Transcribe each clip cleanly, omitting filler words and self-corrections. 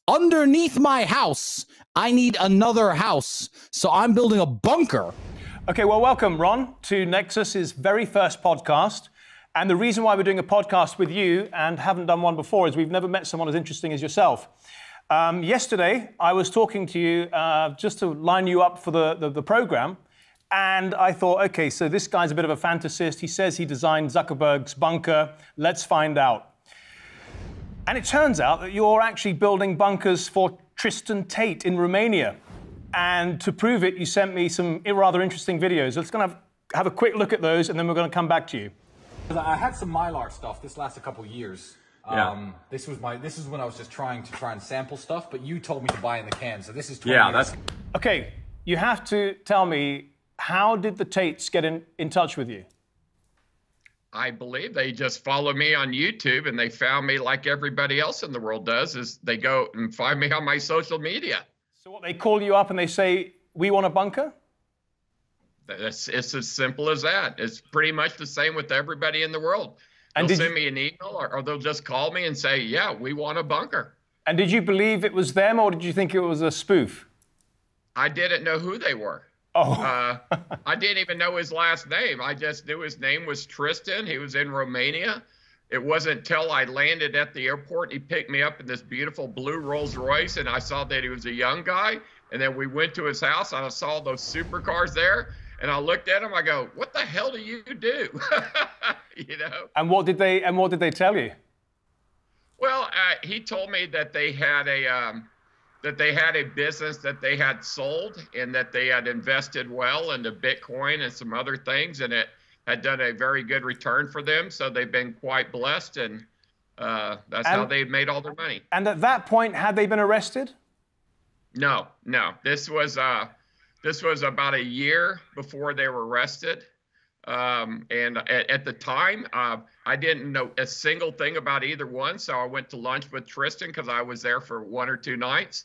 underneath my house, I need another house. So I'm building a bunker. Okay, well, welcome, Ron, to Nexus's very first podcast. And the reason why we're doing a podcast with you and haven't done one before is we've never met someone as interesting as yourself. Yesterday, I was talking to you just to line you up for the program. And I thought, okay, so this guy's a bit of a fantasist. He says he designed Zuckerberg's bunker. Let's find out. And it turns out that you're actually building bunkers for Tristan Tate in Romania. And to prove it, you sent me some rather interesting videos. Let's going to have a quick look at those, and then we're going to come back to you. I had some Mylar stuff. This lasts a couple years. Yeah. This is when I was just trying and sample stuff, but you told me to buy in the can, so this is 20 years. That's... Okay, you have to tell me, how did the Tates get in touch with you? I believe they just follow me on YouTube, and they found me like everybody else in the world does, is they go and find me on my social media. So what, they call you up and they say, we want a bunker? It's as simple as that. It's pretty much the same with everybody in the world. And they'll send me an email, or they'll just call me and say, yeah, we want a bunker. And did you believe it was them, or did you think it was a spoof? I didn't know who they were. Oh. I didn't even know his last name. I just knew his name was Tristan. He was in Romania. It wasn't until I landed at the airport, he picked me up in this beautiful blue Rolls Royce, and I saw that he was a young guy. And then we went to his house, and I saw those supercars there. And I looked at him, I go, what the hell do you do? You know? And what did they tell you? Well, he told me that they had a business that they had sold, and that they had invested well into Bitcoin and some other things, and it had done a very good return for them. So they've been quite blessed, and that's how they've made all their money. And at that point, had they been arrested? No. This was about a year before they were arrested. And at the time, I didn't know a single thing about either one. So I went to lunch with Tristan because I was there for 1 or 2 nights.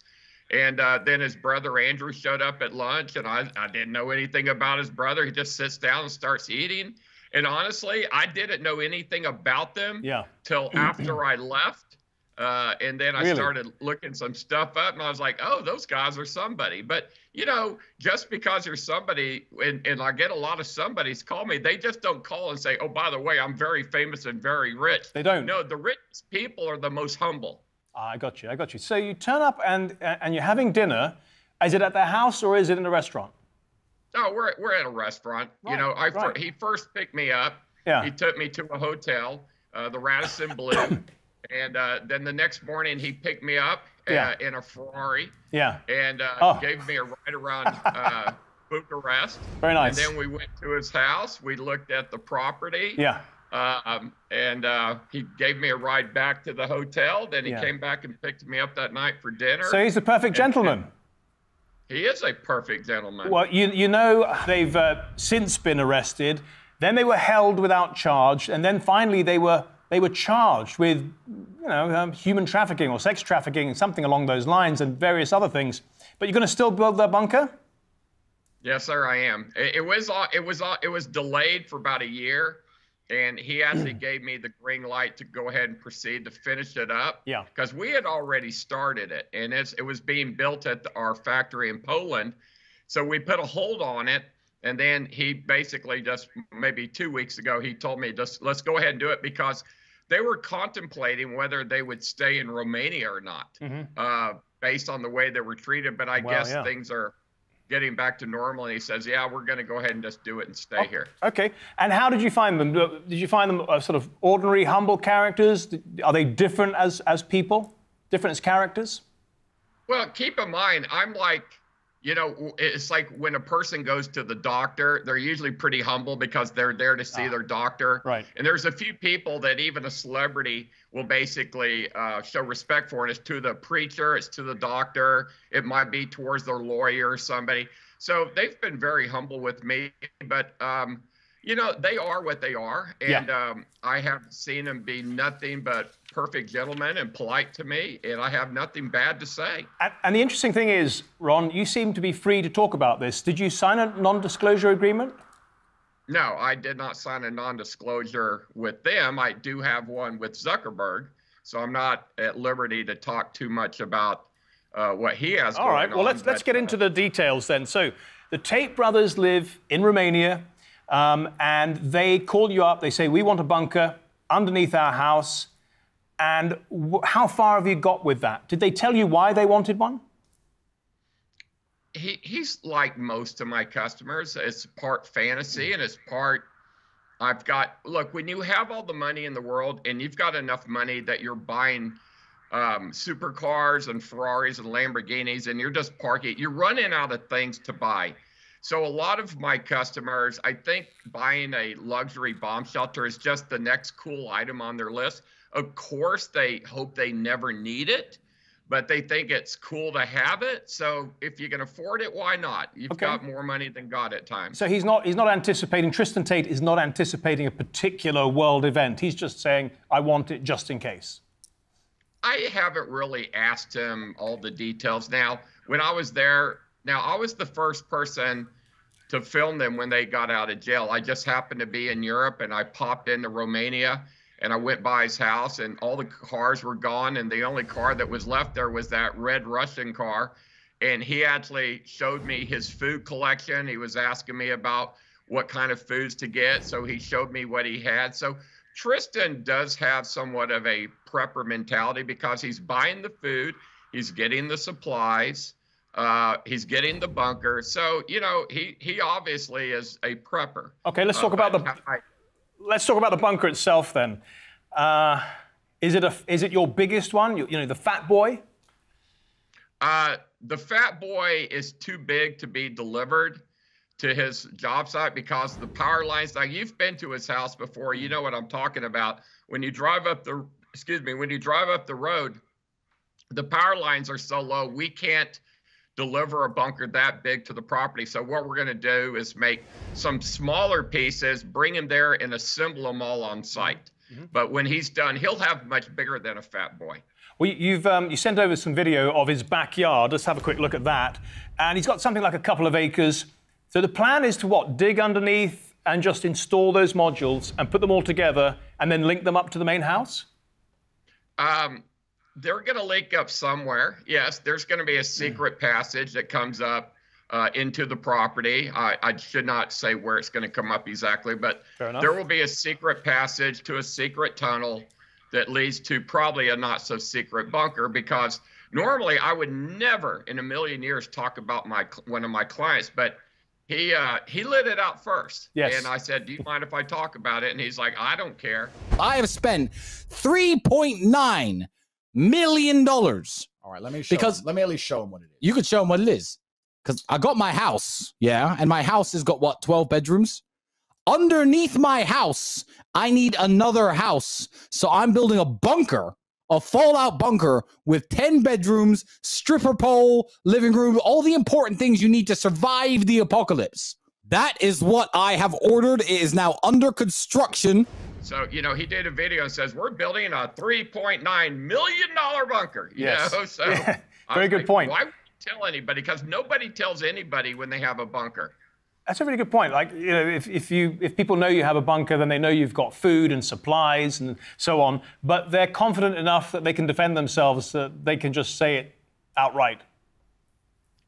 And then his brother Andrew showed up at lunch, and I didn't know anything about his brother. He just sits down and starts eating. And honestly, I didn't know anything about them till after I left. And then I started looking some stuff up, and I was like, oh, those guys are somebody. But, you know, just because you're somebody, and I get a lot of somebodies call me, they just don't call and say, oh, by the way, I'm very famous and very rich. They don't. No, the richest people are the most humble. I got you. So you turn up and you're having dinner. Is it at their house or is it in a restaurant? No, we're at a restaurant. Right, you know, he first picked me up. Yeah. He took me to a hotel, the Radisson Blu. And then the next morning, he picked me up in a Ferrari. Yeah. And gave me a ride around Bucharest. Very nice. And then we went to his house. We looked at the property. Yeah. And he gave me a ride back to the hotel. Then he came back and picked me up that night for dinner. So he's the perfect gentleman. He is a perfect gentleman. Well, you know, they've since been arrested. Then they were held without charge. And then finally they were charged with, you know, human trafficking or sex trafficking, something along those lines, and various other things. But you're going to still build their bunker? Yes, sir, I am. It was delayed for about a year, and he actually gave me the green light to go ahead and proceed to finish it up. Yeah. Because we had already started it, and it was being built at our factory in Poland. So we put a hold on it. And then he basically just maybe 2 weeks ago, he told me, let's go ahead and do it, because they were contemplating whether they would stay in Romania or not, based on the way they were treated. But I guess things are getting back to normal. And he says, yeah, we're going to go ahead and just do it and stay here. Okay. And how did you find them? Did you find them sort of ordinary, humble characters? Are they different as people? Different as characters? Well, keep in mind, I'm like, you know, it's like when a person goes to the doctor, they're usually pretty humble because they're there to see their doctor. Right. And there's a few people that even a celebrity will basically show respect for, and it's to the preacher, it's to the doctor, it might be towards their lawyer or somebody. So they've been very humble with me, but you know, they are what they are, and I have seen them be nothing but perfect gentlemen and polite to me, and I have nothing bad to say. And the interesting thing is, Ron, you seem to be free to talk about this. Did you sign a non-disclosure agreement? No, I did not sign a non-disclosure with them. I do have one with Zuckerberg. so I'm not at liberty to talk too much about what he has going on. All right, well, let's get into the details then. So the Tate brothers live in Romania, and they call you up. They say, we want a bunker underneath our house. And how far have you got with that? Did they tell you why they wanted one? He's like most of my customers. It's part fantasy and it's part, look, when you have all the money in the world and you've got enough money that you're buying supercars and Ferraris and Lamborghinis and you're just parking, you're running out of things to buy. So a lot of my customers, I think buying a luxury bomb shelter is just the next cool item on their list. Of course, they hope they never need it, but they think it's cool to have it. So if you can afford it, why not? You've got more money than God at times. So he's not anticipating, Tristan Tate is not anticipating a particular world event. He's just saying, I want it just in case. I haven't really asked him all the details. Now, when I was there, I was the first person to film them when they got out of jail. I just happened to be in Europe and I popped into Romania and I went by his house and all the cars were gone. And the only car that was left there was that red Russian car. And he actually showed me his food collection. He was asking me about what kind of foods to get. So he showed me what he had. So Tristan does have somewhat of a prepper mentality because he's buying the food, he's getting the supplies, he's getting the bunker. So, you know, he obviously is a prepper. Okay, let's talk about the bunker itself then. Is it your biggest one? You know, the Fat Boy? The Fat Boy is too big to be delivered to his job site because the power lines, like you've been to his house before, you know what I'm talking about. When you drive up the road, the power lines are so low, we can't deliver a bunker that big to the property. So what we're going to do is make some smaller pieces, bring them there and assemble them all on site. Mm-hmm. But when he's done, he'll have much bigger than a Fat Boy. Well, you sent over some video of his backyard. Let's have a quick look at that. And he's got something like a couple of acres. So the plan is to what? Dig underneath and just install those modules and put them all together and then link them up to the main house? They're going to link up somewhere. Yes, there's going to be a secret passage that comes up into the property. I should not say where it's going to come up exactly, but there will be a secret passage to a secret tunnel that leads to probably a not so secret bunker, because normally I would never in a million years talk about one of my clients, but he lit it out first. Yes. And I said, do you mind if I talk about it? And he's like, I don't care. I have spent $3.9 million. All right, let me at least show him what it is. You could show him what it is. Because I got my house, yeah, and my house has got, what, 12 bedrooms? Underneath my house, I need another house. So I'm building a bunker, a fallout bunker with 10 bedrooms, stripper pole, living room, all the important things you need to survive the apocalypse. That is what I have ordered. It is now under construction. So, you know, he did a video and says, we're building a $3.9 million bunker. You know? So yeah. Very good point. Why would you tell anybody? Because nobody tells anybody when they have a bunker. That's a really good point. Like, you know, if people know you have a bunker, then they know you've got food and supplies and so on. But they're confident enough that they can defend themselves, that they can just say it outright.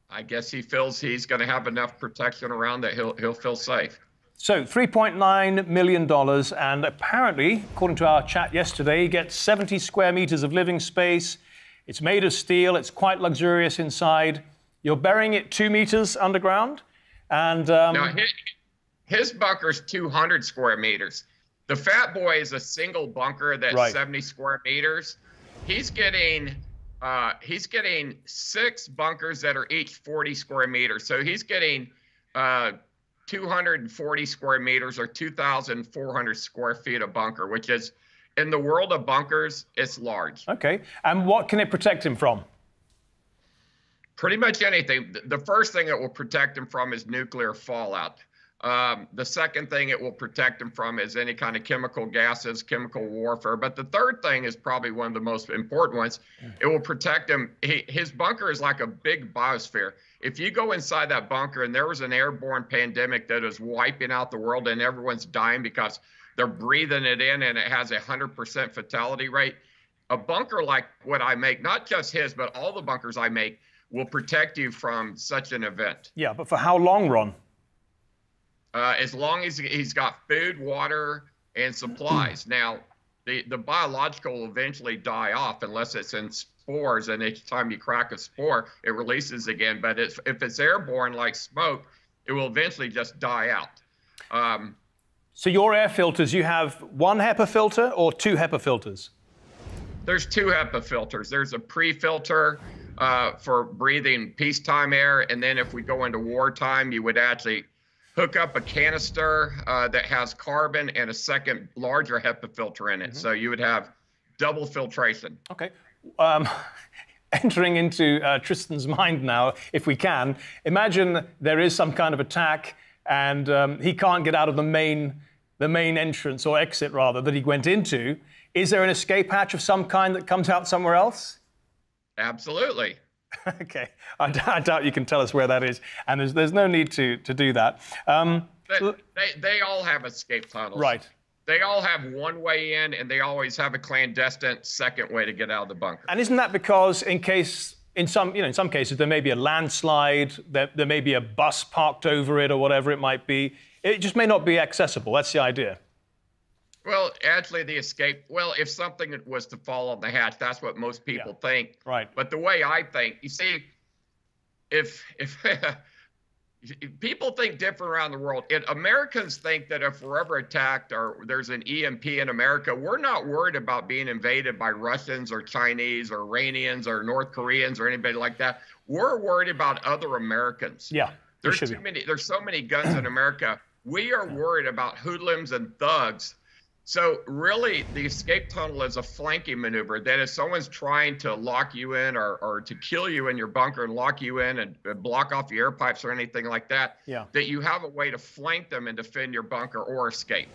I guess he feels he's going to have enough protection around that he'll feel safe. So $3.9 million, and apparently, according to our chat yesterday, he gets 70 square meters of living space. It's made of steel. It's quite luxurious inside. You're burying it 2 meters underground. And now his bunker's 200 square meters. The Fat Boy is a single bunker that's 70 square meters. He's getting 6 bunkers that are each 40 square meters. So he's getting 240 square meters or 2,400 square feet of bunker, which is, in the world of bunkers, it's large. Okay. And what can it protect him from? Pretty much anything. The first thing it will protect him from is nuclear fallout. The second thing it will protect him from is any kind of chemical gases, chemical warfare. But the third thing is probably one of the most important ones. It will protect him. His bunker is like a big biosphere. If you go inside that bunker and there was an airborne pandemic that is wiping out the world and everyone's dying because they're breathing it in and it has a 100% fatality rate, a bunker like what I make, not just his, but all the bunkers I make, will protect you from such an event. Yeah, but for how long, Ron? As long as he's got food, water, and supplies. Now, the biological will eventually die off unless it's in spores, and each time you crack a spore, it releases again. But if it's airborne like smoke, it will eventually just die out. So your air filters, you have one HEPA filter or two HEPA filters? There's two HEPA filters. There's a pre-filter for breathing peacetime air, and then if we go into wartime, you would actually hook up a canister that has carbon and a second larger HEPA filter in it. So you would have double filtration. Okay. Entering into Tristan's mind now, if we can, imagine there is some kind of attack and he can't get out of the main entrance or exit rather that he went into. Is there an escape hatch of some kind that comes out somewhere else? Absolutely. Okay, I doubt you can tell us where that is, and there's no need to do that. They all have escape tunnels. Right. They all have one way in, and they always have a clandestine second way to get out of the bunker. And isn't that because in some cases there may be a landslide, there may be a bus parked over it or whatever it might be. It just may not be accessible. That's the idea. Well, actually, the escape, if something was to fall on the hatch, that's what most people think. Right. But the way I think, you see, if people think different around the world, Americans think that if we're ever attacked or there's an EMP in America, we're not worried about being invaded by Russians or Chinese or Iranians or North Koreans or anybody like that. We're worried about other Americans. Yeah. There's so many guns in America. We are worried about hoodlums and thugs. So really, the escape tunnel is a flanking maneuver that if someone's trying to lock you in or to kill you in your bunker and lock you in and block off your air pipes or anything like that, that you have a way to flank them and defend your bunker or escape.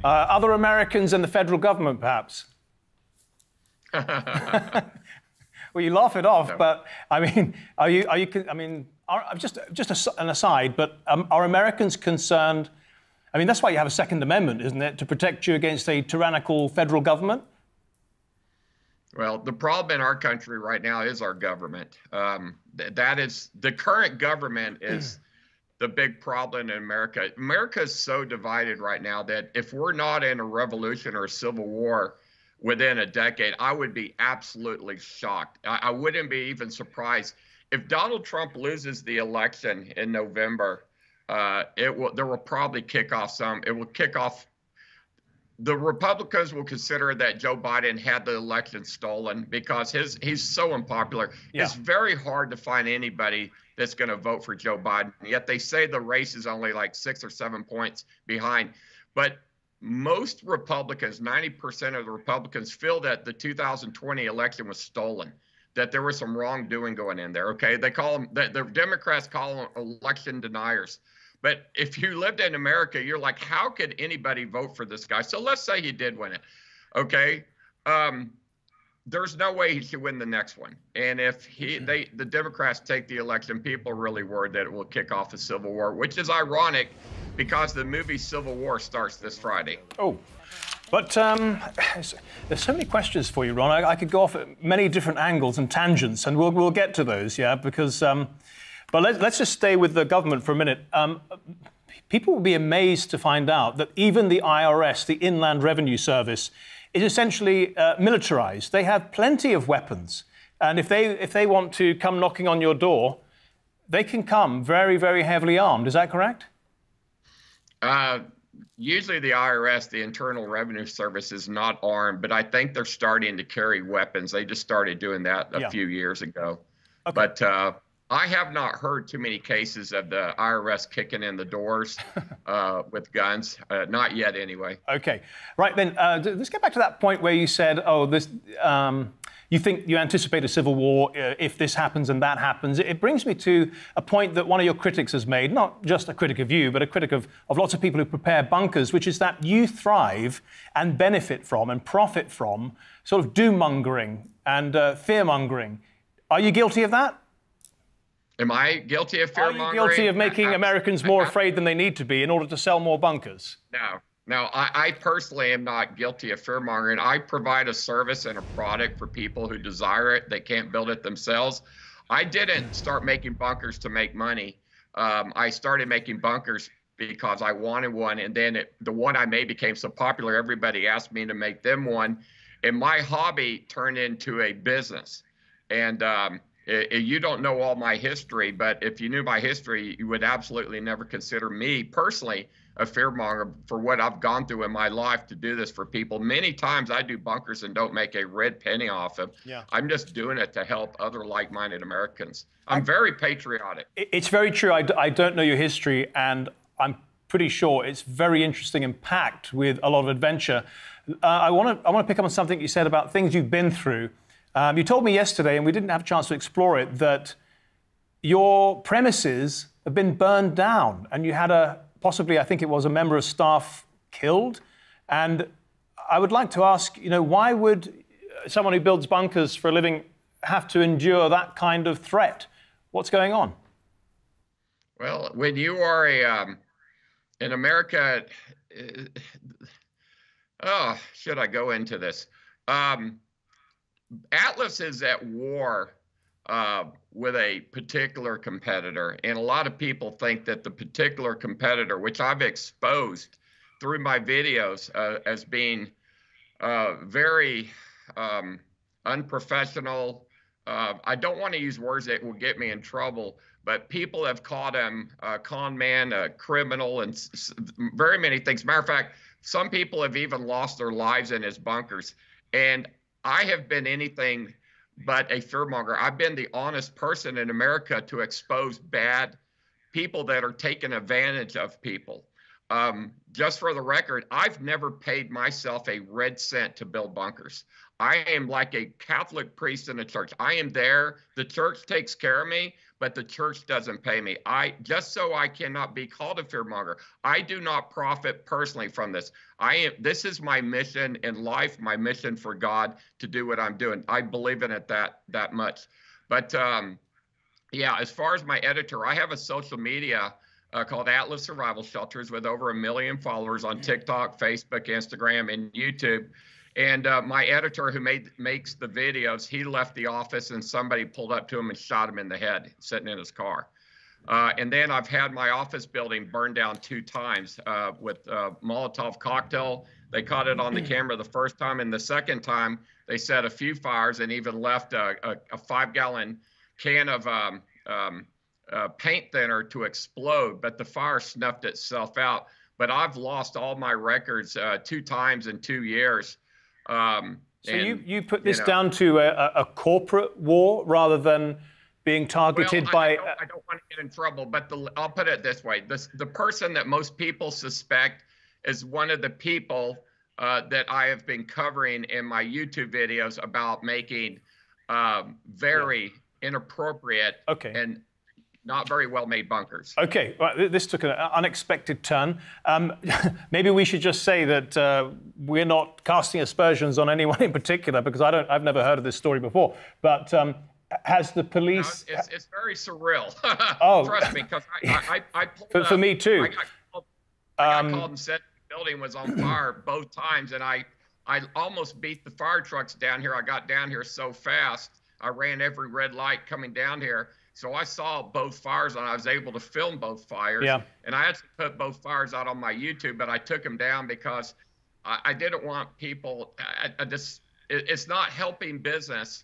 Other Americans and the federal government, perhaps? Well, you laugh it off, but I mean, just an aside, but are Americans concerned? I mean, that's why you have a Second Amendment, isn't it, to protect you against a tyrannical federal government? Well, the problem in our country right now is our government. That is, the current government is the big problem in America. America is so divided right now that if we're not in a revolution or a civil war within a decade, I would be absolutely shocked. I wouldn't be even surprised. If Donald Trump loses the election in November, there will probably kick off the Republicans will consider that Joe Biden had the election stolen because he's so unpopular. Yeah. It's very hard to find anybody that's going to vote for Joe Biden. Yet they say the race is only like 6 or 7 points behind. But most Republicans, 90% of the Republicans, feel that the 2020 election was stolen, that there was some wrongdoing going in there. Okay, they call them, the Democrats call them election deniers. But if you lived in America, you're like, how could anybody vote for this guy? So let's say he did win it. Okay. There's no way he should win the next one. And if the Democrats take the election, people are really worried that it will kick off a civil war, which is ironic because the movie Civil War starts this Friday. Oh, but there's so many questions for you, Ron. I could go off at many different angles and tangents, and we'll get to those, yeah, because... But let's just stay with the government for a minute. People will be amazed to find out that even the IRS, the Inland Revenue Service, is essentially militarized. They have plenty of weapons. And if they want to come knocking on your door, they can come very, very heavily armed. Is that correct? Usually the IRS, the Internal Revenue Service, is not armed, but I think they're starting to carry weapons. They just started doing that a few years ago. Okay. But... I have not heard too many cases of the IRS kicking in the doors with guns. Not yet, anyway. Okay. Right, then, let's get back to that point where you said, you anticipate a civil war if this happens and that happens. It brings me to a point that one of your critics has made, not just a critic of you, but a critic of lots of people who prepare bunkers, which is that you thrive and benefit from and profit from sort of doom-mongering and fear-mongering. Are you guilty of that? Am I guilty of fear-mongering? Are you guilty of making Americans more afraid than they need to be in order to sell more bunkers? Now, I personally am not guilty of fear mongering. I provide a service and a product for people who desire it. They can't build it themselves. I didn't start making bunkers to make money. I started making bunkers because I wanted one, and then the one I made became so popular, everybody asked me to make them one, and my hobby turned into a business. And you don't know all my history, but if you knew my history, you would absolutely never consider me personally a fearmonger for what I've gone through in my life to do this for people. Many times I do bunkers and don't make a red penny off of. Yeah. I'm just doing it to help other like-minded Americans. I'm very patriotic. It's very true. I don't know your history, and I'm pretty sure it's very interesting and packed with a lot of adventure. I want to pick up on something you said about things you've been through. You told me yesterday, and we didn't have a chance to explore it, that your premises have been burned down, and you had possibly, I think it was a member of staff killed. And I would like to ask, why would someone who builds bunkers for a living have to endure that kind of threat? What's going on? Well, when you are in America, should I go into this? Atlas is at war with a particular competitor, and a lot of people think that the particular competitor, which I've exposed through my videos as being very unprofessional. I don't want to use words that will get me in trouble, but people have called him a con man, a criminal, and very many things. Matter of fact, some people have even lost their lives in his bunkers. And I have been anything but a fearmonger. I've been the honest person in America to expose bad people that are taking advantage of people. Just for the record, I've never paid myself a red cent to build bunkers. I am like a Catholic priest in a church. I am there. The church takes care of me, but the church doesn't pay me. Just so I cannot be called a fearmonger. I do not profit personally from this. This is my mission in life, my mission for God to do what I'm doing. I believe in it that much. But yeah, as far as my editor, I have a social media called Atlas Survival Shelters with over 1 million followers on TikTok, Facebook, Instagram, and YouTube. And my editor who makes the videos, he left the office and somebody pulled up to him and shot him in the head sitting in his car. And then I've had my office building burned down 2 times with Molotov cocktail. They caught it on the camera the first time, and the second time they set a few fires and even left a 5-gallon can of paint thinner to explode, but the fire snuffed itself out. But I've lost all my records 2 times in 2 years. So you put this down to a corporate war rather than being targeted by... I don't want to get in trouble, but I'll put it this way. The person that most people suspect is one of the people that I have been covering in my YouTube videos about making very inappropriate and not very well-made bunkers. Okay, well, this took an unexpected turn. Maybe we should just say that we're not casting aspersions on anyone in particular, because I've never heard of this story before. But has the police? No, it's very surreal. Oh, trust me, because I pulled for me too. I got called and said the building was on fire both times, and I almost beat the fire trucks down here. I got down here so fast, I ran every red light coming down here. So I saw both fires, and I was able to film both fires. Yeah. And I actually put both fires out on my YouTube, but I took them down because I didn't want people. It's not helping business,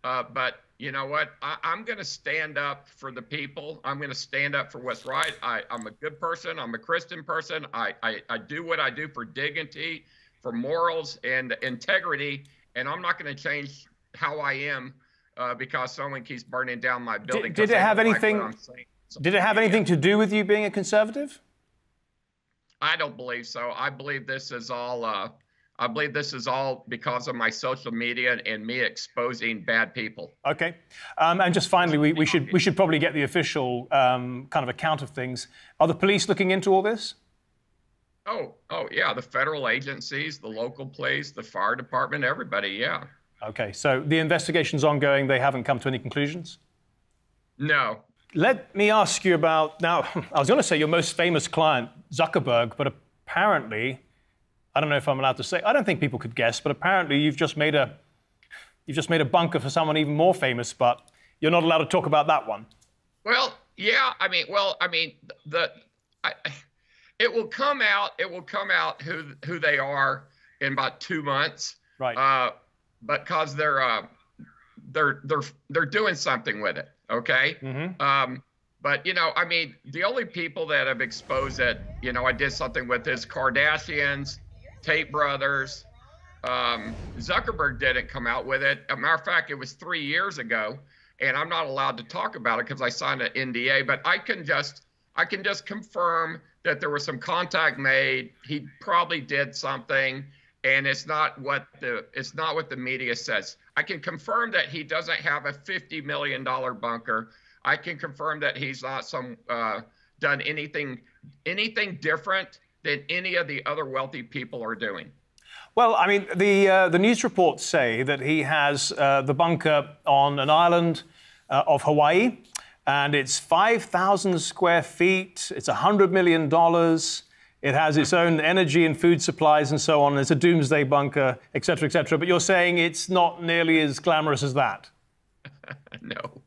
but you know what? I'm going to stand up for the people. I'm going to stand up for what's right. I'm a good person. I'm a Christian person. I do what I do for dignity, for morals, and integrity, and I'm not going to change how I am. Because someone keeps burning down my building. Did it have anything? Did it have anything to do with you being a conservative? I don't believe so. I believe this is all. I believe this is all because of my social media and me exposing bad people. Okay, and just finally, we should probably get the official kind of account of things. Are the police looking into all this? Oh yeah, the federal agencies, the local police, the fire department, everybody. Yeah. Okay, so the investigation's ongoing. They haven't come to any conclusions? No. Let me ask you about, now, I was going to say your most famous client, Zuckerberg, but apparently I don't know if I'm allowed to say. I don't think people could guess, but apparently you've just made a bunker for someone even more famous, but you're not allowed to talk about that one. Well, yeah. It will come out. It will come out who they are in about 2 months. Right. Because they're doing something with it. Okay. Mm-hmm. But the only people that have exposed it, I did something with is Kardashians, Tate brothers. Zuckerberg didn't come out with it. As a matter of fact, it was 3 years ago, and I'm not allowed to talk about it because I signed an NDA. But I can just confirm that there was some contact made. He probably did something, and it's not what the media says. I can confirm that he doesn't have a $50 million bunker. I can confirm that he's not done anything different than any of the other wealthy people are doing. Well, I mean, the news reports say that he has the bunker on an island of Hawaii, and it's 5,000 square feet. It's $100 million. It has its own energy and food supplies and so on. It's a doomsday bunker, et cetera, et cetera. But you're saying it's not nearly as glamorous as that? No.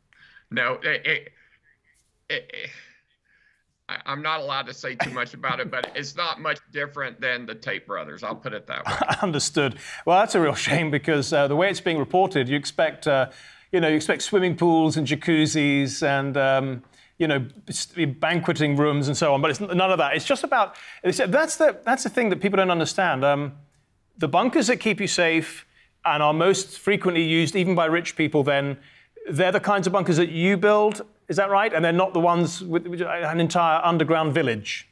I'm not allowed to say too much about it, but it's not much different than the Tate brothers. I'll put it that way. Understood. Well, that's a real shame because the way it's being reported, you expect, swimming pools and jacuzzis and, banqueting rooms and so on. But it's none of that. It's just about. That's the thing that people don't understand. The bunkers that keep you safe and are most frequently used, even by rich people, then they're the kinds of bunkers that you build. Is that right? And they're not the ones with an entire underground village.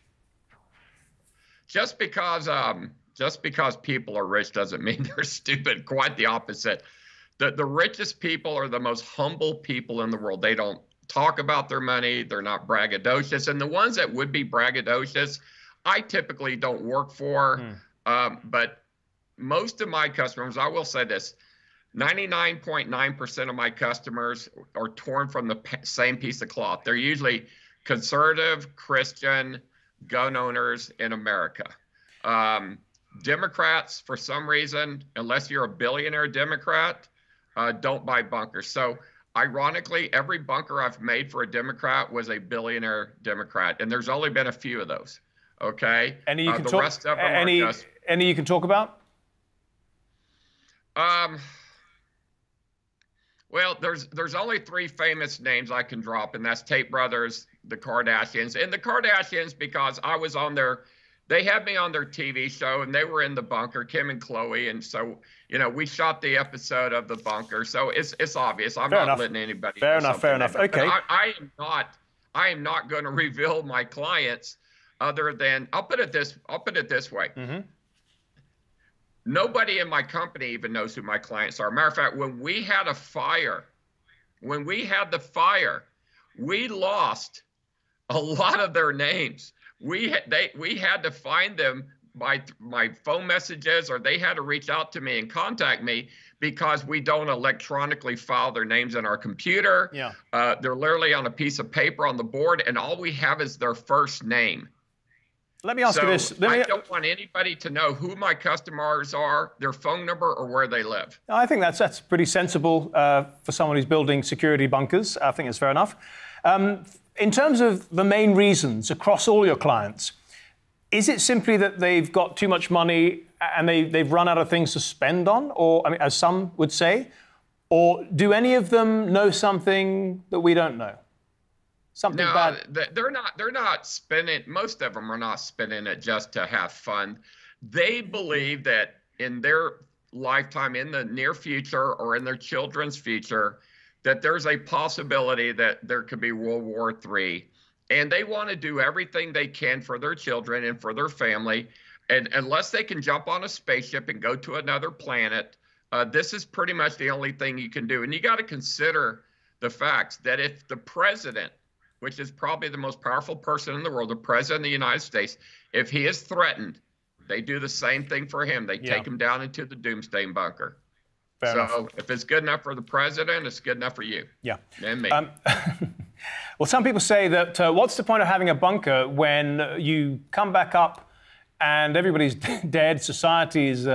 Just because people are rich doesn't mean they're stupid. Quite the opposite. The richest people are the most humble people in the world. They don't talk about their money. They're not braggadocious. And the ones that would be braggadocious, I typically don't work for. But most of my customers, I will say this, 99.9% of my customers are torn from the same piece of cloth. They're usually conservative, Christian, gun owners in America. Democrats, for some reason, unless you're a billionaire Democrat, don't buy bunkers. So ironically, every bunker I've made for a Democrat was a billionaire Democrat, and there's only been a few of those. Okay. Any you can any you can talk about? Well, there's only 3 famous names I can drop, and that's Tate brothers, the Kardashians. And the Kardashians, because I was on they had me on their TV show, and they were in the bunker, Kim and Khloe. And so, we shot the episode of the bunker. So it's obvious. I'm not letting anybody. Fair enough. Okay. I am not going to reveal my clients other than, I'll put it this way. Mm-hmm. Nobody in my company even knows who my clients are. Matter of fact, when we had the fire, we lost a lot of their names. We had to find them by my phone messages, or they had to reach out to me and contact me because we don't electronically file their names in our computer. Yeah. They're literally on a piece of paper on the board, and all we have is their first name. Let me ask you this. I don't want anybody to know who my customers are, their phone number, or where they live. I think that's pretty sensible for someone who's building security bunkers. I think it's fair enough. In terms of the main reasons across all your clients, is it simply that they've got too much money and they've run out of things to spend on, or as some would say, or do any of them know something that we don't know? Something bad. They're not spending. Most of them are not spending it just to have fun. They believe that in their lifetime, in the near future, or in their children's future, that there's a possibility that there could be World War III, and they want to do everything they can for their children and for their family. And unless they can jump on a spaceship and go to another planet, this is pretty much the only thing you can do. And you got to consider the facts that if the president, which is probably the most powerful person in the world, the president of the United States, if he is threatened, they do the same thing for him. They take him down into the Doomsday bunker. Fair enough. If it's good enough for the president, it's good enough for you. Yeah. And me. Well, some people say that what's the point of having a bunker when you come back up and everybody's dead, society is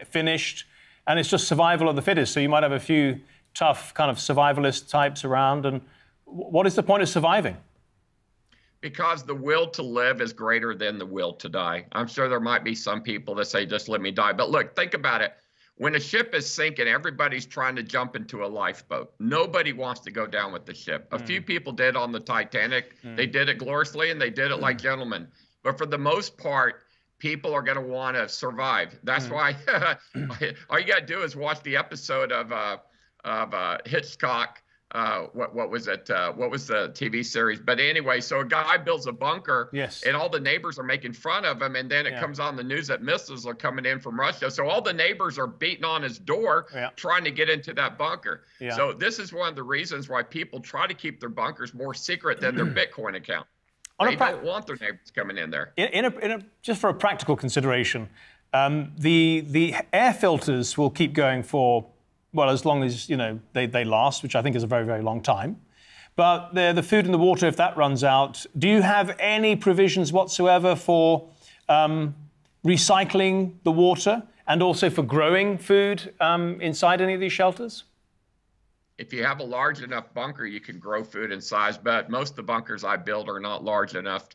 finished, and it's just survival of the fittest. So you might have a few tough kind of survivalist types around, and what is the point of surviving? Because the will to live is greater than the will to die. I'm sure there might be some people that say, just let me die. But look, think about it. When a ship is sinking, everybody's trying to jump into a lifeboat. Nobody wants to go down with the ship. A few people did on the Titanic. They did it gloriously, and they did it like gentlemen. But for the most part, people are going to want to survive. That's why all you got to do is watch the episode of Hitchcock. What was it? What was the TV series? But anyway, so a guy builds a bunker, yes, and all the neighbors are making fun of him, and then it comes on the news that missiles are coming in from Russia. So all the neighbors are beating on his door, trying to get into that bunker. So this is one of the reasons why people try to keep their bunkers more secret than their Bitcoin account. They don't want their neighbors coming in there. Just for a practical consideration, the air filters will keep going for, well, as long as, you know, they last, which I think is a very, very long time. But the food and the water, if that runs out, do you have any provisions whatsoever for recycling the water and also for growing food inside any of these shelters? If you have a large enough bunker, you can grow food in size, but most of the bunkers I build are not large enough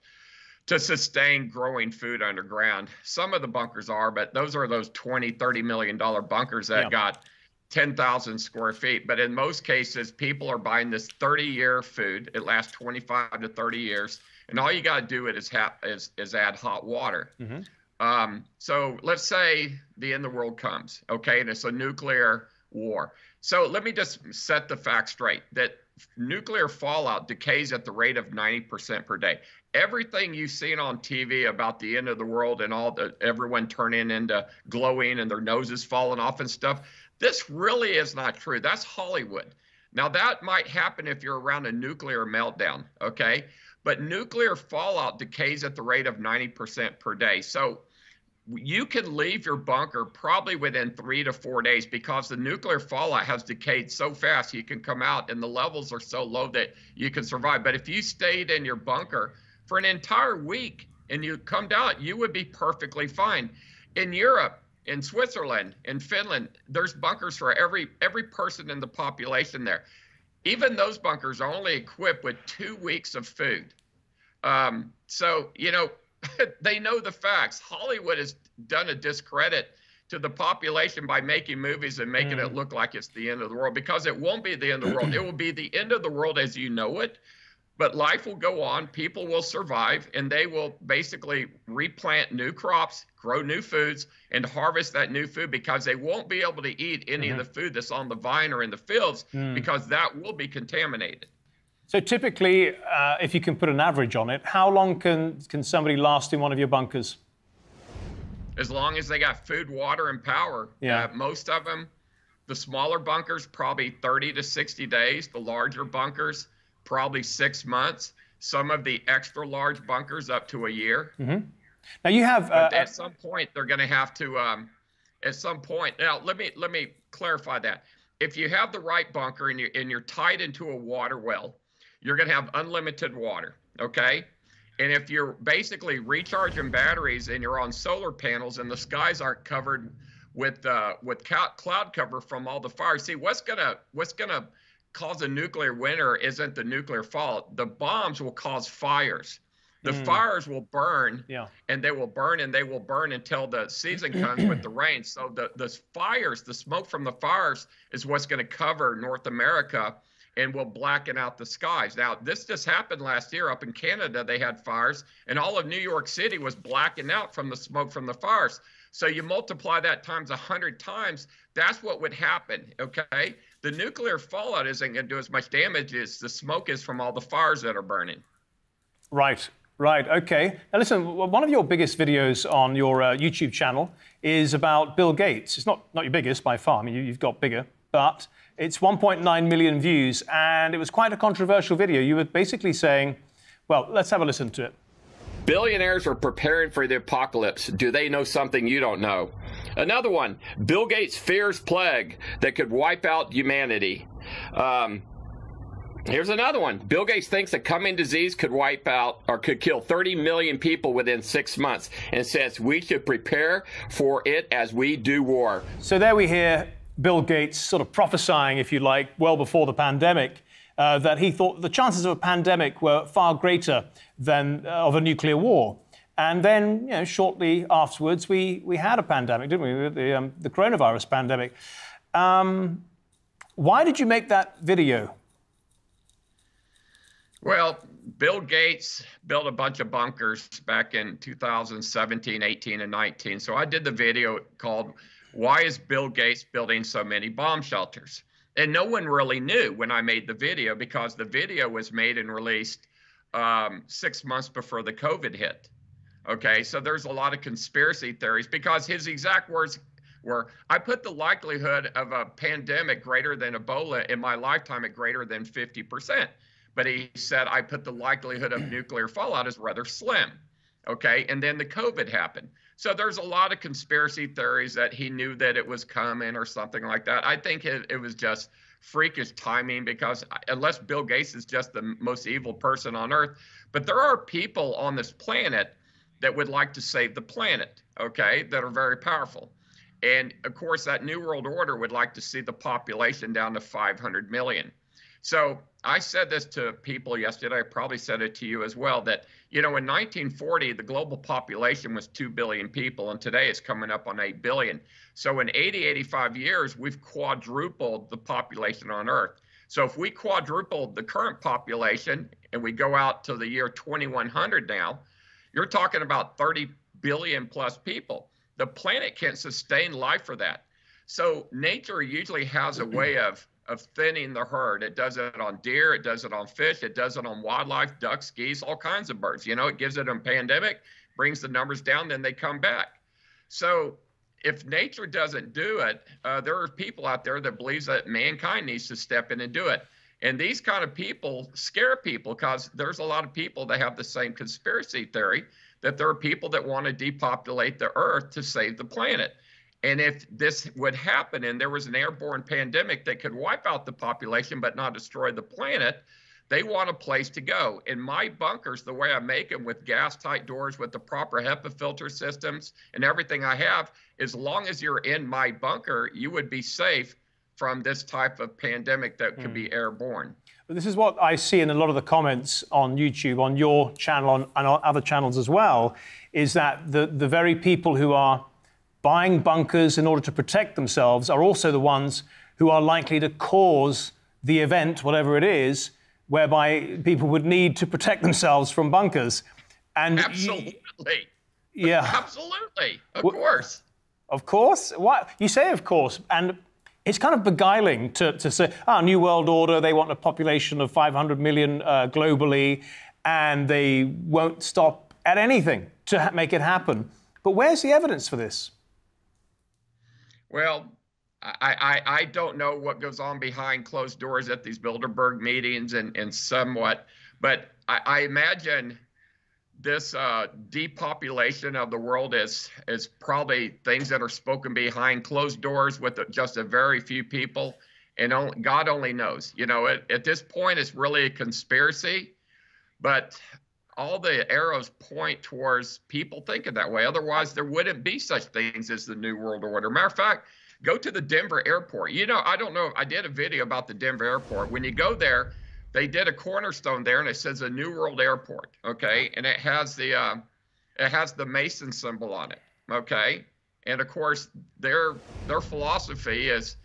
to sustain growing food underground. Some of the bunkers are, but those are those $20, $30 million bunkers that got 10,000 square feet. But in most cases, people are buying this 30-year food. It lasts 25 to 30 years. And all you got to do is add hot water. So let's say the end of the world comes, okay, and it's a nuclear war. So let me just set the facts straight, that nuclear fallout decays at the rate of 90% per day. Everything you've seen on TV about the end of the world and everyone turning into glowing and their noses falling off and stuff, this really is not true. That's Hollywood. Now, that might happen if you're around a nuclear meltdown, okay? But nuclear fallout decays at the rate of 90% per day. So you can leave your bunker probably within 3 to 4 days because the nuclear fallout has decayed so fast you can come out and the levels are so low that you can survive. But if you stayed in your bunker for an entire week and you come out, you would be perfectly fine. In Europe, in Switzerland, in Finland, there's bunkers for every person in the population there. Even those bunkers are only equipped with 2 weeks of food. So, you know, they know the facts. Hollywood has done a discredit to the population by making movies and making it look like it's the end of the world, because it won't be the end of the world. It will be the end of the world as you know it, but life will go on. People will survive, and they will basically replant new crops, grow new foods, and harvest that new food, because they won't be able to eat any of the food that's on the vine or in the fields because that will be contaminated. So typically, if you can put an average on it, how long can somebody last in one of your bunkers? As long as they got food, water, and power. Most of them, the smaller bunkers, probably 30 to 60 days. The larger bunkers, probably 6 months. Some of the extra large bunkers up to a year. Now you have... at some point, they're going to have to... at some point... Now, let me clarify that. If you have the right bunker and you're tied into a water well, you're going to have unlimited water, okay? And if you're basically recharging batteries and you're on solar panels and the skies aren't covered with cloud cover from all the fires, see, what's gonna cause a nuclear winter isn't the nuclear fallout. The bombs will cause fires. The fires will burn, and they will burn and they will burn until the season comes with the rain. So the fires, the smoke from the fires is what's going to cover North America and will blacken out the skies. Now, this just happened last year up in Canada. They had fires, and all of New York City was blacking out from the smoke from the fires. So you multiply that times 100 times, that's what would happen, okay? The nuclear fallout isn't going to do as much damage as the smoke is from all the fires that are burning. Right, okay. Now listen, one of your biggest videos on your YouTube channel is about Bill Gates. It's not your biggest by far. I mean, you've got bigger, but it's 1.9 million views, and it was quite a controversial video. You were basically saying, well, let's have a listen to it. Billionaires are preparing for the apocalypse. Do they know something you don't know? Another one, Bill Gates fears plague that could wipe out humanity. Here's another one. Bill Gates thinks a coming disease could wipe out or could kill 30 million people within 6 months and says we should prepare for it as we do war. So there we hear Bill Gates sort of prophesying, if you like, well before the pandemic, that he thought the chances of a pandemic were far greater than of a nuclear war. And then, you know, shortly afterwards, we had a pandemic, didn't we? The coronavirus pandemic. Why did you make that video? Well, Bill Gates built a bunch of bunkers back in 2017, 18, and 19. So I did the video called, Why is Bill Gates Building So Many Bomb Shelters? And no one really knew when I made the video because the video was made and released 6 months before the COVID hit. Okay, so there's a lot of conspiracy theories because his exact words were, I put the likelihood of a pandemic greater than Ebola in my lifetime at greater than 50%. But he said, I put the likelihood of nuclear fallout as rather slim. Okay, and then the COVID happened. So there's a lot of conspiracy theories that he knew that it was coming or something like that. I think it was just freakish timing because unless Bill Gates is just the most evil person on earth, but there are people on this planet that would like to save the planet, okay, that are very powerful. And of course, that New World Order would like to see the population down to 500 million. So I said this to people yesterday, I probably said it to you as well, that, you know, in 1940, the global population was 2 billion people, and today it's coming up on 8 billion. So in 80, 85 years, we've quadrupled the population on Earth. So if we quadrupled the current population and we go out to the year 2100 now, you're talking about 30 billion plus people. The planet can't sustain life for that. So nature usually has a way of thinning the herd. It does it on deer, it does it on fish, it does it on wildlife, ducks, geese, all kinds of birds. You know, it gives it a pandemic, brings the numbers down, then they come back. So if nature doesn't do it, there are people out there that believes that mankind needs to step in and do it. And these kind of people scare people because there's a lot of people that have the same conspiracy theory that there are people that want to depopulate the earth to save the planet. And if this would happen and there was an airborne pandemic that could wipe out the population but not destroy the planet, they want a place to go. In my bunkers, the way I make them with gas-tight doors with the proper HEPA filter systems and everything I have, as long as you're in my bunker, you would be safe from this type of pandemic that could be airborne. But this is what I see in a lot of the comments on YouTube, on your channel, and on other channels as well, is that the very people who are buying bunkers in order to protect themselves are also the ones who are likely to cause the event, whatever it is, whereby people would need to protect themselves from bunkers. And absolutely. Yeah. Absolutely. Of course. Of course? What? You say of course, and it's kind of beguiling to say, New World Order, they want a population of 500 million globally, and they won't stop at anything to make it happen. But where's the evidence for this? Well, I don't know what goes on behind closed doors at these Bilderberg meetings and somewhat, but I imagine this depopulation of the world is probably things that are spoken behind closed doors with just a very few people, and God only knows. You know, at this point, it's really a conspiracy, but all the arrows point towards people thinking that way. Otherwise, there wouldn't be such things as the New World Order. Matter of fact, go to the Denver airport. You know, I don't know, I did a video about the Denver airport. When you go there, they did a cornerstone there, and it says a New World Airport, okay? And it has the Mason symbol on it, okay? And of course, their philosophy is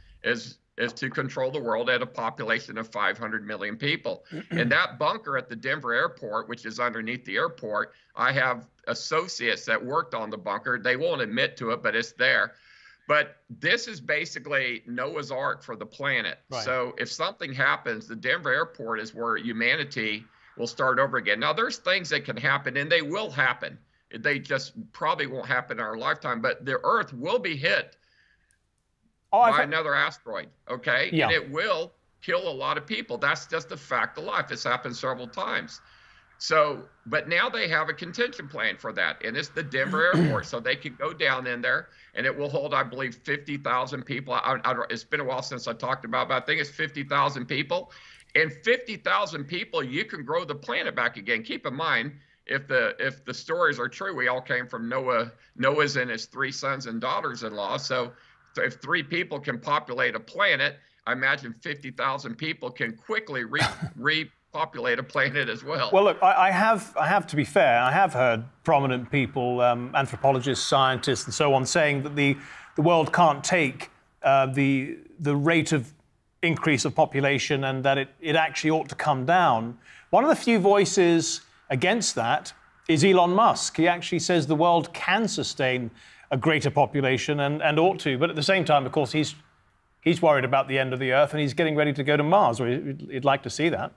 to control the world at a population of 500 million people. And that bunker at the Denver airport, which is underneath the airport, I have associates that worked on the bunker. They won't admit to it, but it's there. But this is basically Noah's Ark for the planet. Right. So if something happens, the Denver airport is where humanity will start over again. Now, there's things that can happen, and they will happen. They just probably won't happen in our lifetime, but the Earth will be hit by another asteroid, okay? Yeah. And it will kill a lot of people. That's just a fact of life. It's happened several times. So, but now they have a contention plan for that, and it's the Denver airport. So they can go down in there, and it will hold, I believe, 50,000 people. It's been a while since I talked about it, but I think it's 50,000 people. And 50,000 people, you can grow the planet back again. Keep in mind, if the stories are true, we all came from Noah's and his 3 sons and daughters-in-law. So if 3 people can populate a planet, I imagine 50,000 people can quickly repopulate a planet as well. Well, look, I have to be fair, I have heard prominent people, anthropologists, scientists, and so on, saying that the world can't take the rate of increase of population, and that it actually ought to come down. One of the few voices against that is Elon Musk. He actually says the world can sustain a greater population and ought to, but at the same time, of course, he's worried about the end of the Earth, and he's getting ready to go to Mars, or he'd like to see that.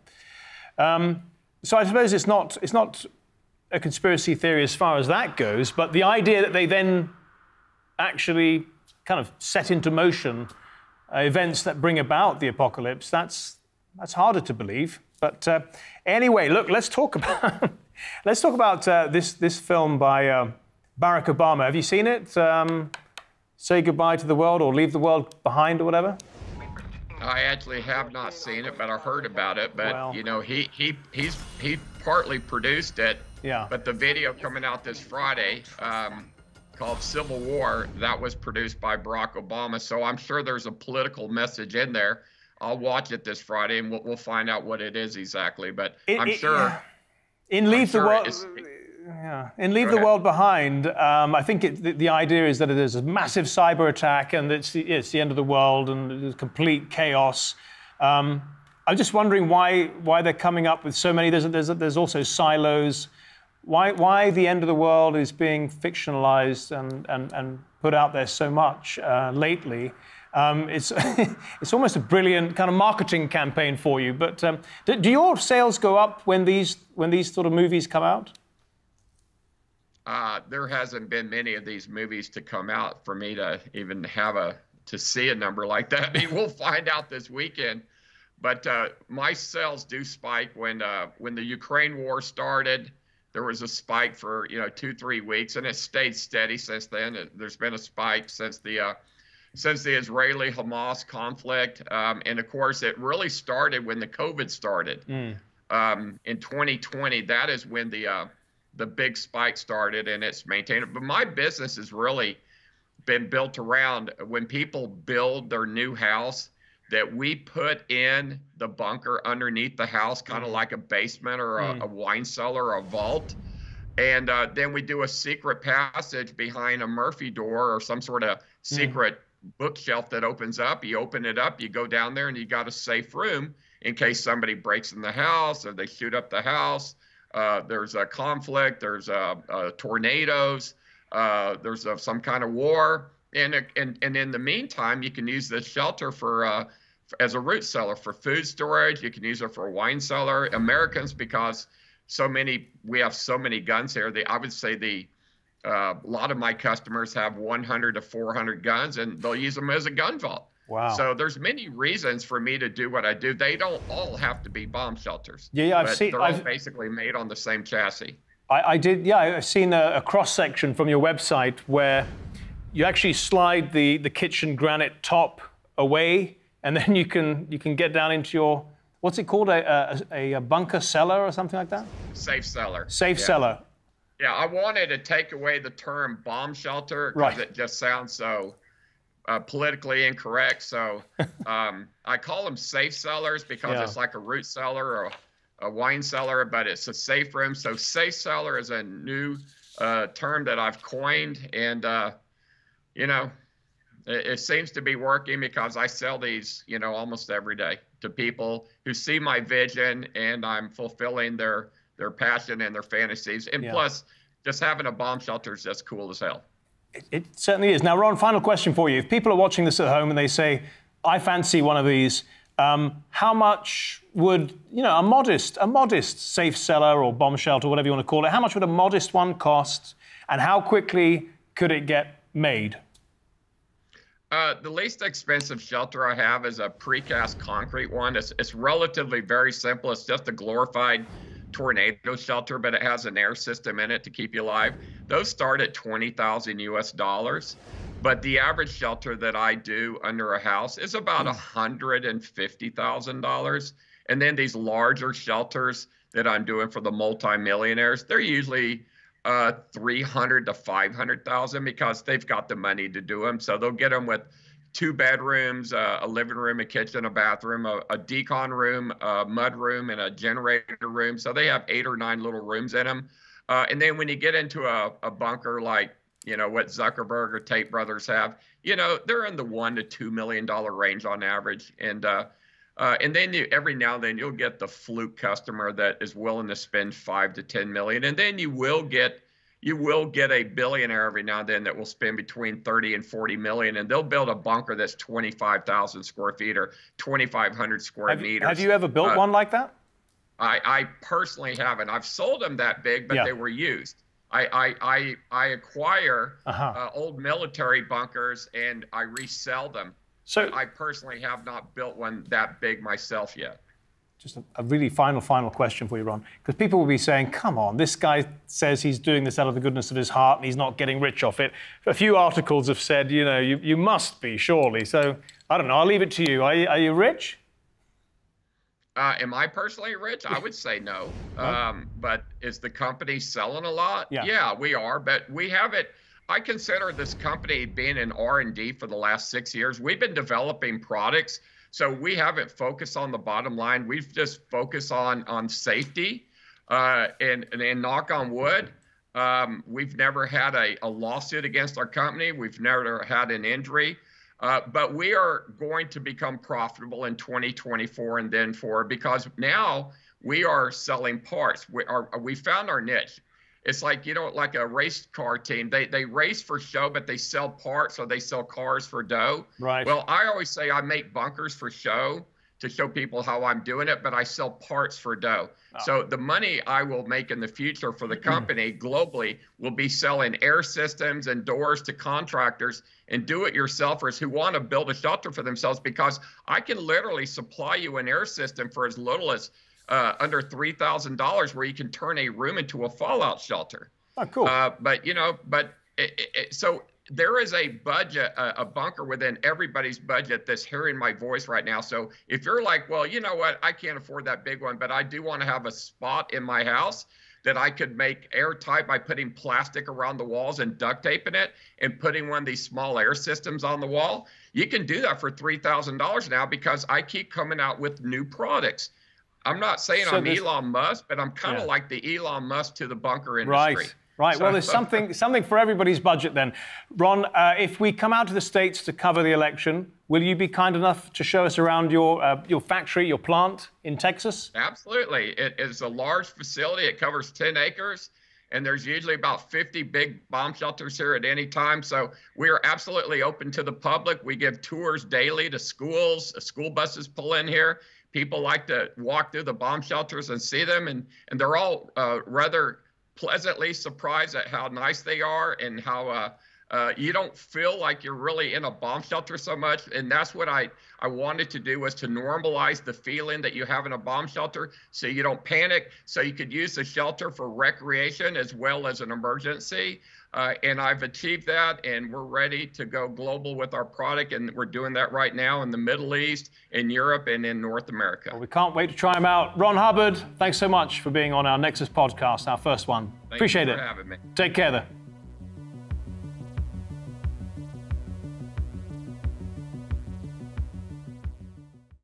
So I suppose it's not a conspiracy theory as far as that goes, but the idea that they then actually kind of set into motion events that bring about the apocalypse, that's harder to believe. But anyway, look, let's talk about this film by Barack Obama. Have you seen it? Say Goodbye to the World, or Leave the World Behind, or whatever? I actually have not seen it, but I heard about it. But well, you know, he partly produced it. Yeah. But the video coming out this Friday, called Civil War, that was produced by Barack Obama. So I'm sure there's a political message in there. I'll watch it this Friday, and we'll find out what it is exactly. But I'm sure. In Leave the World. In Leave the World Behind, I think the idea is that there's a massive cyber attack, and it's the end of the world, and there's complete chaos. I'm just wondering why they're coming up with so many. There's also silos. Why the end of the world is being fictionalized and put out there so much lately. It's almost a brilliant kind of marketing campaign for you. But do your sales go up when these sort of movies come out? There hasn't been many of these movies to come out for me to even to see a number like that. I mean, we'll find out this weekend. But my sales do spike when the Ukraine war started. There was a spike for 2-3 weeks, and it stayed steady since then. There's been a spike since the Israeli-Hamas conflict, and of course, it really started when the COVID started in 2020. That is when the big spike started, and it's maintained. But my business has really been built around when people build their new house, that we put in the bunker underneath the house, kind of like a basement or a wine cellar or a vault. And then we do a secret passage behind a Murphy door or some sort of secret bookshelf that opens up. You open it up, you go down there, and you got a safe room in case somebody breaks in the house or they shoot up the house. There's a conflict, there's tornadoes, there's some kind of war. And in the meantime, you can use this shelter as a root cellar for food storage. You can use it for a wine cellar. Americans, because we have so many guns here. I would say a lot of my customers have 100 to 400 guns, and they'll use them as a gun vault. Wow. So there's many reasons for me to do what I do. They don't all have to be bomb shelters. Yeah, they're all basically made on the same chassis. I've seen a cross-section from your website where you actually slide the kitchen granite top away, and then you can get down into your, what's it called, a bunker cellar or something like that? Safe cellar. Safe cellar. Yeah, I wanted to take away the term bomb shelter because it just sounds so politically incorrect. So I call them safe cellars because it's like a root cellar or a wine cellar, but it's a safe room. So safe cellar is a new term that I've coined, and it seems to be working because I sell these, almost every day to people who see my vision, and I'm fulfilling their passion and their fantasies. And plus, just having a bomb shelter is just cool as hell. It certainly is. Now, Ron, final question for you. If people are watching this at home and they say, I fancy one of these, how much would, a modest safe cellar or bomb shelter, whatever you want to call it, how much would a modest one cost, and how quickly could it get made? The least expensive shelter I have is a precast concrete one. It's relatively very simple. It's just a glorified tornado shelter, but it has an air system in it to keep you alive. Those start at $20,000 US, but the average shelter that I do under a house is about $150,000. And then these larger shelters that I'm doing for the multimillionaires, they're usually 300 to 500,000 because they've got the money to do them. So they'll get them with 2 bedrooms, a living room, a kitchen, a bathroom, a decon room, a mud room, and a generator room. So they have 8 or 9 little rooms in them. And then when you get into a bunker like, you know, what Zuckerberg or Tate brothers have, you know, they're in the $1 to $2 million range on average. And then every now and then you'll get the fluke customer that is willing to spend 5 to 10 million. And then you will get a billionaire every now and then that will spend between 30 and 40 million, and they'll build a bunker that's 25,000 square feet or 2,500 square meters. Have you ever built one like that? I personally haven't. I've sold them that big, but they were used. I acquire old military bunkers and I resell them. So I personally have not built one that big myself yet. Just a really final question for you, Ron, because people will be saying, come on, this guy says he's doing this out of the goodness of his heart and he's not getting rich off it. A few articles have said, you know, you must be, surely. So, I don't know, I'll leave it to you. Are you rich? Am I personally rich? I would say no. But is the company selling a lot? Yeah, we are, but we have it. I consider this company being in R&D for the last 6 years. We've been developing products. So we haven't focused on the bottom line. We've just focused on safety, and knock on wood, we've never had a lawsuit against our company. We've never had an injury, but we are going to become profitable in 2024 and then forward because now we are selling parts. We found our niche. It's like, you know, like a race car team. They race for show, but they sell parts, or they sell cars for dough. Right. Well, I always say I make bunkers for show to show people how I'm doing it, but I sell parts for dough. So the money I will make in the future for the company globally will be selling air systems and doors to contractors and do-it-yourselfers who want to build a shelter for themselves, because I can literally supply you an air system for as little as under $3,000, where you can turn a room into a fallout shelter. Oh, cool. But you know, so there is a budget, a bunker within everybody's budget that's hearing my voice right now. So if you're like, well, you know what, I can't afford that big one, but I do want to have a spot in my house that I could make airtight by putting plastic around the walls and duct taping it and putting one of these small air systems on the wall, you can do that for $3,000 now, because I keep coming out with new products. I'm not saying I'm Elon Musk, but I'm kind of like the Elon Musk to the bunker industry. Right. So, well, there's something for everybody's budget then. Ron, if we come out to the States to cover the election, will you be kind enough to show us around your factory, your plant in Texas? Absolutely. It is a large facility. It covers 10 acres. And there's usually about 50 big bomb shelters here at any time. So we are absolutely open to the public. We give tours daily to schools. School buses pull in here. People like to walk through the bomb shelters and see them. And they're all rather pleasantly surprised at how nice they are and how you don't feel like you're really in a bomb shelter so much. And that's what I wanted to do, was to normalize the feeling that you have in a bomb shelter, so you don't panic, so you could use the shelter for recreation as well as an emergency. And I've achieved that, and we're ready to go global with our product, and we're doing that right now in the Middle East, in Europe, and in North America. Well, we can't wait to try them out. Ron Hubbard, thanks so much for being on our Nexus podcast, our first one. Appreciate it. Thank you for having me. Take care, though.